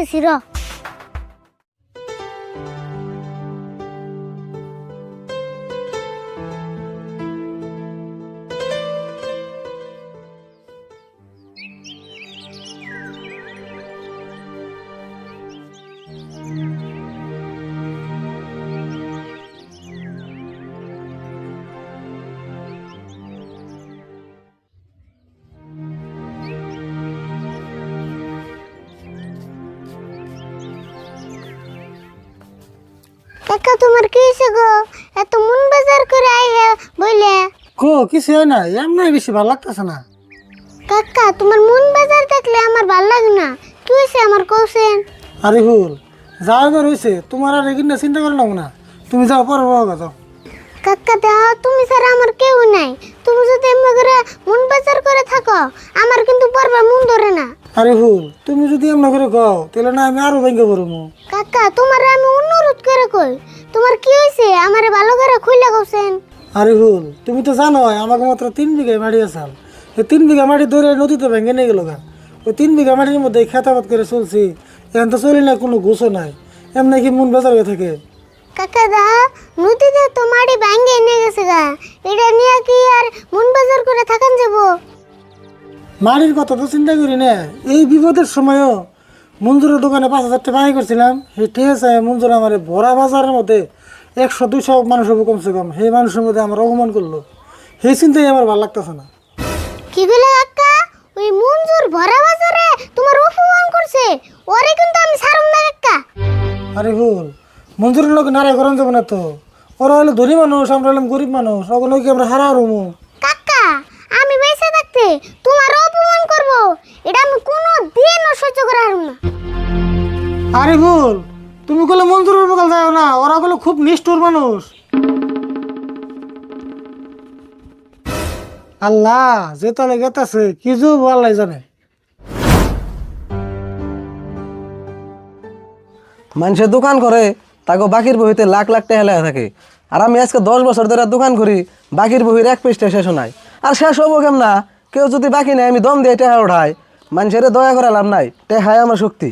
আইতাছি র। কাকা তোমার কি হয়েছে গো? এত মন বাজার করে আইয়া বইলে। কিছু হয় না, এমনি বেশি ভালো লাগতেছে না। কাকা তোমার মন বাজার দেখলে আমার ভাল লাগে না। কি হয়েছে আমার কৌছেন? আরে ভুল যা এবার হয়েছে, তোমার আর এখানে চিন্তা করে নাও না। তুমি যাও পর যাও। কাকা দেহ তুমি ছাড়া আমার কেউ নাই। তুমি যদি এমনি করে মন বাজার করে থাকো আমার কিন্তু পরবার মন ধরে না। আরে ভুল তুমি যদি এমন করে কও তাহলে না আমি আরো ভেঙে পড়বো। কাকা তোমার আমি অনুরোধ করে কই, তোমার কি হয়েছে আমারে ভালো করে খুইলা কইছেন। আরে ভুল তুমি তো জানো আমাকে মাত্র 3 বিঘা মাটি আসাল। এই 3 বিঘা মাটি ধরে নদীতে ভেঙে নিয়ে গেল গা। ওই 3 বিঘা মাটির মধ্যে খেতাবাদ করে চলছি, এখন তো চলি না, কোনো ঘুষও নাই। এমনি কি মন বেজার হয়ে থাকে। কাকা দা নদীতে তো মাটি ভাঙ্গে নিয়ে গেছে গা, এটা নিয়ে কি আর মন বাজার করে থাকান যাবো? মাটির কথা তো চিন্তা করি না। এই বিপদের সময়ও মঞ্জুরের দোকানে 5,000 টাকা বাকি করছিলাম। সেই ঠিক আছে, মঞ্জুর আমার ভরা বাজারের মধ্যে 100-200 মানুষ হবো কমসে কম, সেই মানুষের মধ্যে আমার অপমান করলো। সেই চিন্তাই আমার ভালো লাগতেছে না। কি বলে কাকা? ওই মঞ্জুর ভরা বাজারে তোমার অপমান করছে? ওরে কিন্তু আমি ছাড়ুম না কাকা। আরে ভুল মঞ্জুরের লোক নারায় করেন যাবো না তো। ওরা হলো ধনী মানুষ, আমরা হলাম গরিব মানুষ, ওগুলো কি আমরা হারা রুমু? কাকা আমি বেঁচে থাকতে তোমার অপমান করব, এটা আমি কোনো দিনও সহ্য করা হারুম না। আরে ভুল তুমি বলে মঞ্জুরের বকাল যাও না, ওরা বলে খুব নিষ্ঠুর মানুষ। আল্লাহ যে তালে গেতাছে কি যে আল্লাহ জানে। মানুষের দোকান করে তাকে বাকির বহিতে লাখ লাখ টাকা লেখা থাকে, আর আমি আজকে 10 বছর ধরে দোকান করি, বাকির বহির এক পৃষ্ঠা শেষ নাই। আর শেষ হবো কেমন না? কেউ যদি বাকি নেই আমি দম দিয়ে টেহা ওঠাই। মানুষের দয়া করে লাভ নাই, টেহাই আমার শক্তি।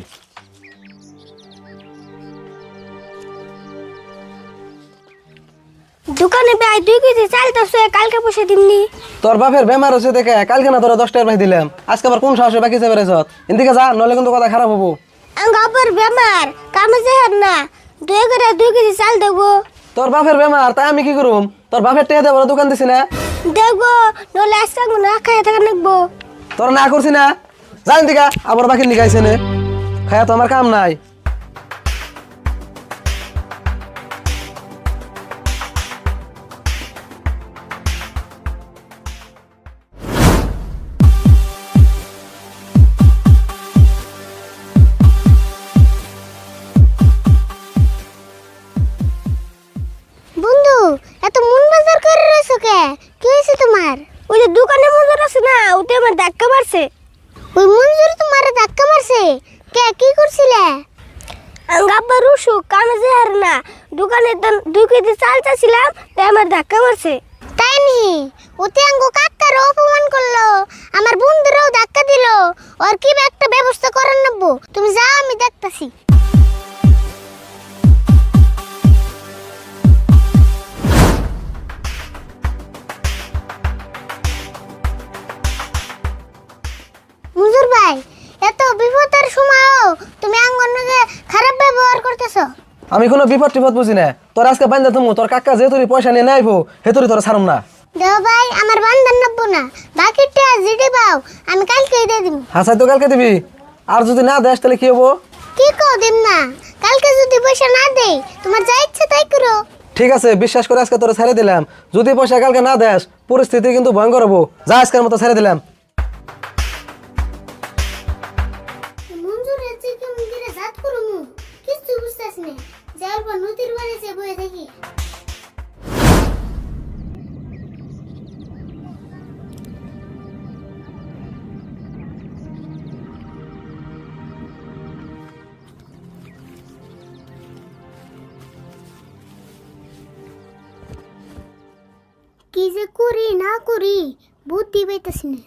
দোকানে প্রায় 2 কেজি চাল তো কালকে পয়সা দিমনি। তোর বাপের বেমার হচ্ছে দেখে কালকে না তোরা 10 টাকা পাই দিলাম, আজকে আবার কোন সাহসে বাকি চেপে রেছ? এদিকে যা, নইলে কিন্তু কথা খারাপ হবো। আঙ্গাপর বেমার কামে যাহার না, 2 কেজি চাল দেবো। তোর বাপের বেমার তাই আমি কি করুম? তোর বাপের টেহা দেবো দোকান দিছি না? দেবো নলে আজকে না খাই থাকা নেবো। তোর না করছি না, জানি দিকা আবার বাকি লিখাইছে নে, খায়া তো আমার কাম নাই। বন্ধু এত মন বাজার করে রয়েছো কে? কি হয়েছে তোমার? ওই যে দোকানে মঞ্জুর আছে না, ওতে আমার ধাক্কা মারছে। ওই মঞ্জুর তোমার ধাক্কা মারছে? কে কি করছিলে? আঙ্গাব্বা রুসু কামে যাহার না, দোকানে 2 কেজি চাল চাইছিলাম তাই আমার ধাক্কা মারছে। তাই নি? ওতে আঙ্গো কাকার অপমান করলো, আমার বন্ধুরাও ধাক্কা দিল। ওর কি একটা ব্যবস্থা করার নেবো, তুমি যাও আমি দেখতাছি। মঞ্জুর ভাই এত বিপদের সময়ও তুমি আঙ্গনকে খারাপ ব্যবহার করতেছো। আমি কোনো বিপদ টিপদ বুঝি না। তোর আজকে বান্ধা তুমি তোর কাকা যে তোর পয়সা নিয়ে নাইবো হে তোর তোর ছাড়ুম না। দেও ভাই আমার বান্ধার নেবো না, বাকিটা জিডি পাও আমি কালকে দিয়ে দিব। হাসাই তো কালকে দিবি, আর যদি না দেস তাহলে কি হবো? কি কও দিম না? কালকে যদি পয়সা না দেই তোমার যা ইচ্ছে তাই করো। ঠিক আছে, বিশ্বাস করে আজকে তোর ছেড়ে দিলাম। যদি পয়সা কালকে না দেস পরিস্থিতি কিন্তু ভয়ঙ্কর হবো। যা আজকের মতো ছেড়ে দিলাম। মঞ্জুর হচ্ছে কি মন্দিরে জাত করো মু কিছু বুঝতাছ না, যার পর নদীর বাড়ি যে বয়ে থাকি। কি যে করি না করি বুদ্ধি পাইতাছি না।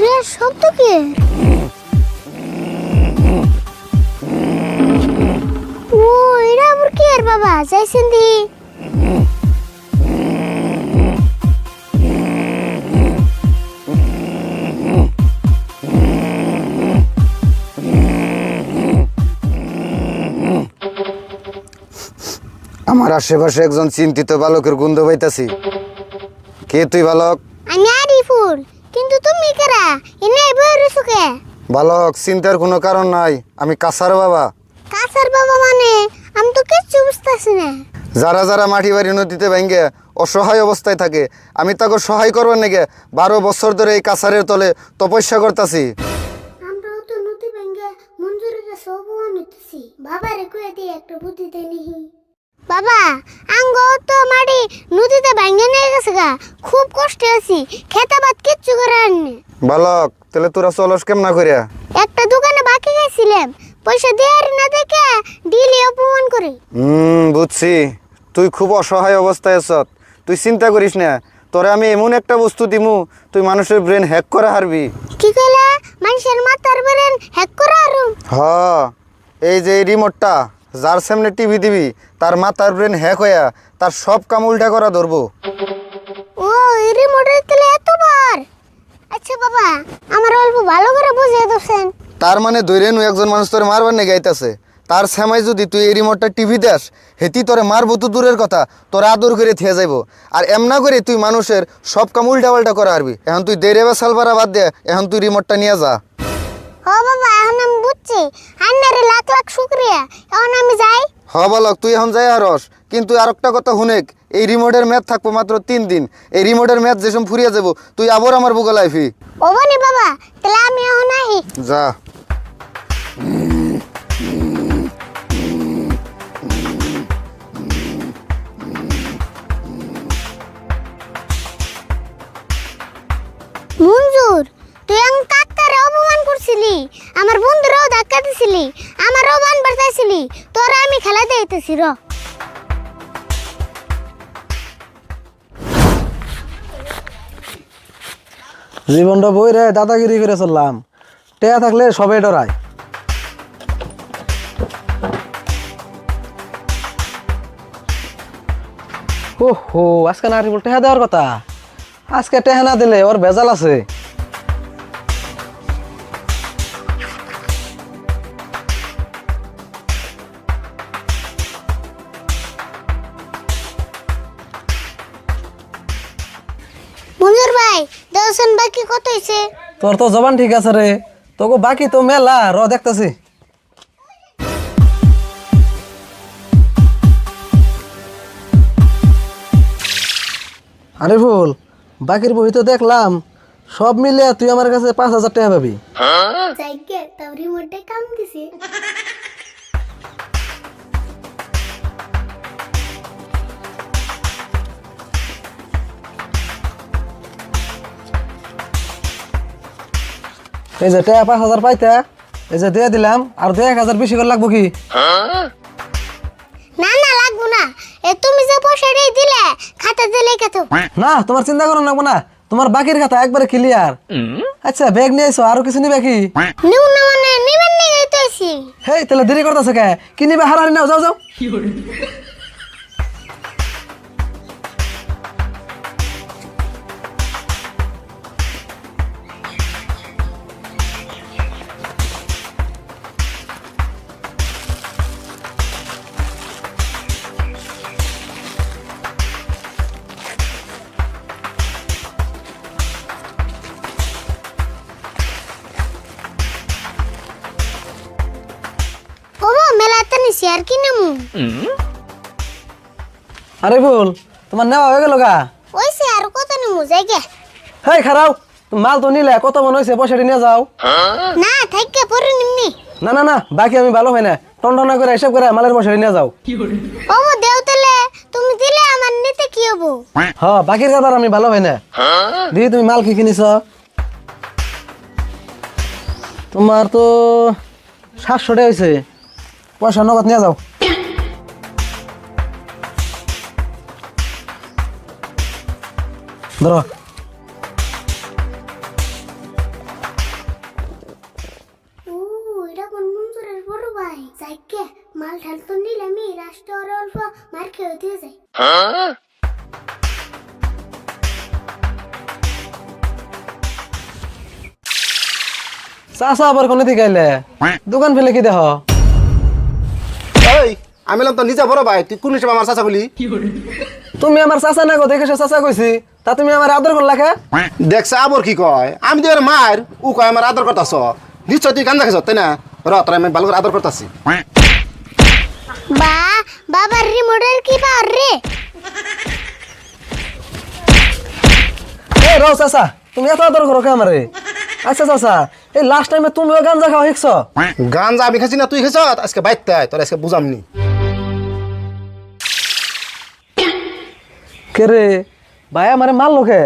রে শব্দ কি? ও এটা আবার কি আর বাবা যাইছেন দি? আমার আশেপাশে একজন চিন্তিত বালকের গন্ধ পাইতাছি। কে তুই বালক? আমি আরিফুল, কিন্তু তুমি কারা? এনে বই রইছো কে? বালক, চিন্তার কোনো কারণ নাই, আমি কাসার বাবা। কাসার বাবা মানে? আমি তো কিচ্ছু বুঝতেছি না। যারা যারা মাটি বাড়ি নদীতে ভেঙে অসহায় অবস্থায় থাকে, আমি তাকে সহায় করবার নাকি 12 বছর ধরে এই কাসারের তলে তপস্যা করতেছি। আমরাও তো নদী ভেঙে মঞ্জুরের কাছে অপমান হইতেছি। বাবারে কয়ে দিয়ে একটা বুদ্ধি দেনি। বাবা, আঙ্গ তো মাটি নদীতে ভেঙে নিয়ে গেছে গা, খুব কষ্টে আছি, খেতাবাদ কিচ্ছু করে আননি। বালক, তাহলে তোরা চলস কেমনা করিয়া? একটা দোকানে বাকি গেছিলাম, পয়সা দেয়ার না দেখে ডিলি অপমান করি। বুঝছি, তুই খুব অসহায় অবস্থায় আছ। তুই চিন্তা করিস না, তোরে আমি এমন একটা বস্তু দিমু তুই মানুষের ব্রেন হ্যাক করা হারবি। কি কইলা? মানুষের মাথার ব্রেন হ্যাক করা আরো? হ, এই যে এই রিমোটটা যার সামনে টিভি দিবি, তার মাথার ব্রেন হ্যাক হইয়া তার সব কাম উল্টা করা ধরবো। ও এই রিমোটের তেলে এত বার? আচ্ছা বাবা, আমার অল্প ভালো করে বুঝিয়ে দিছেন। তার মানে ধরে নু একজন মানুষ তোরে মারবার নেই গাইতাছে, তার সামাই যদি তুই এই রিমোটটা টিভি দেস, হেতি তোরে মারবো তো দূরের কথা, তোর আদর করে থিয়ে যাইব। আর এমনা করে তুই মানুষের সব কাম উল্টা পাল্টা করা হারবি। এখন তুই দেরে বা সালবারা বাদ দে, এখন তুই রিমোটটা নিয়ে যা। ও বাবা, এখন আমি বুঝছি, আন্নারে লাখ লাখ শুক্রিয়া। এখন আমি যাই। হ বালক, তুই এখন যাই হারস, কিন্তু আর একটা কথা শুনেক, এই রিমোটের ম্যাচ থাকবো মাত্র 3 দিন। এই রিমোটের ম্যাচ যেসব ফুরিয়ে যাব, তুই আবার আমার বুকে লাইফি। ও বনি বাবা, তাহলে আমি এখন আহি। যা। মঞ্জুর, তুই আমার কাকারে অপমান করছিলি, আমার বন্ধুরাও ধাক্কা দিছিলি, আমারও বান বাড়াইছিলি, তোরা আমি খেলা দিতেছি র। জীবনটা বই রে দাদাগিরি করে চললাম, টেয়া থাকলে সবে ডরায়। ও হো, আজকে না বল টেহা দেওয়ার কথা, আজকে টেহা না দিলে ওর ভেজাল আছে। মঞ্জুর ভাই, দর্শন বাকি কত হয়েছে? তোর তো জবান ঠিক আছে রে, তোকে বাকি তো মেলা, র দেখতেছি। আরে ফুল, বাকির বই তো দেখলাম, সব মিলে তুই আমার কাছে 5,000 টাকা পাবি। যাইগে তাও রিমোটে কাম দিছে। এই যে টাকা 5,000 পাইতে, এই যে দিয়ে দিলাম, আর 1,000 বেশি করে লাগবো কি? না না, লাগবো না। তুমি যে পয়সাটাই দিলে খাতা দিলে কত? না, তোমার চিন্তা করো লাগবো না, তোমার বাকির কথা একবারে ক্লিয়ার। আচ্ছা, ব্যাগ নিয়ে এসো, আরো কিছু নিবে কি? নিউ না মানে নিবেন নি গাইতেছি। হেই, তাহলে দেরি করতেছে কে? কি নিবে? হারানি নাও, যাও যাও। ওমা মেলাতে নিছি আর কি নেমু? আরে বল, তোমার নেওয়া হয়ে গেল গা? ওইছে আর কত নেমু যাইগে? হেই খারাও, মাল তো নিলে, কত মন হয়েছে, পয়সাটি নিয়ে যাও। না থাইকে পরে নিমনি। না না না, বাকি আমি ভালো হয় না, টনটনা করে হিসাব করে মালের পয়সাটি নিয়ে যাও। ওমা দেও তাহলে, তুমি দিলে আমার নিতে কি হবো? হ, বাকির কারবার আমি ভালো হয় না। দিদি, তুমি মাল কি কিনিস? তোমার তো 700 টাকা হয়েছে, পয়সা নগদ নিয়ে যাও। ধরো। মাল ঢাল তো নিলামই রাষ্ট্র অল্প মার খেয়ে দিয়ে যায়। চাচা আবার কোনে থেকে আইলে দোকান ফেলে কি দেহ এই আমি বললাম তো নিজে বড় ভাই তুই কোন হিসেবে আমার চাচা বলি? তুমি আমার চাচা না গো দেখে সে চাচা কইছি তা তুমি আমার আদর করলা কে দেখছে আবার কি কয় আমি তো এর মার ও কয় আমার আদর করতাছ নিশ্চয় তুই কান দেখাছ তাই না র তোর আমি ভালো করে আদর করতাছি। বা বাবার রিমোটের কি পাওয়ার রে? এ রো চাচা তুমি এত আদর করো কে আমারে? আচ্ছা চাচা এই লাস্ট টাইমে তুমিও গাঞ্জা খাওয়া শিখছ? গাঞ্জা আমি খাইছি না তুই খাইছ আজকে বাইতে তোর আজকে বুঝামনি। কে রে ভাই আমারে মারলো কে?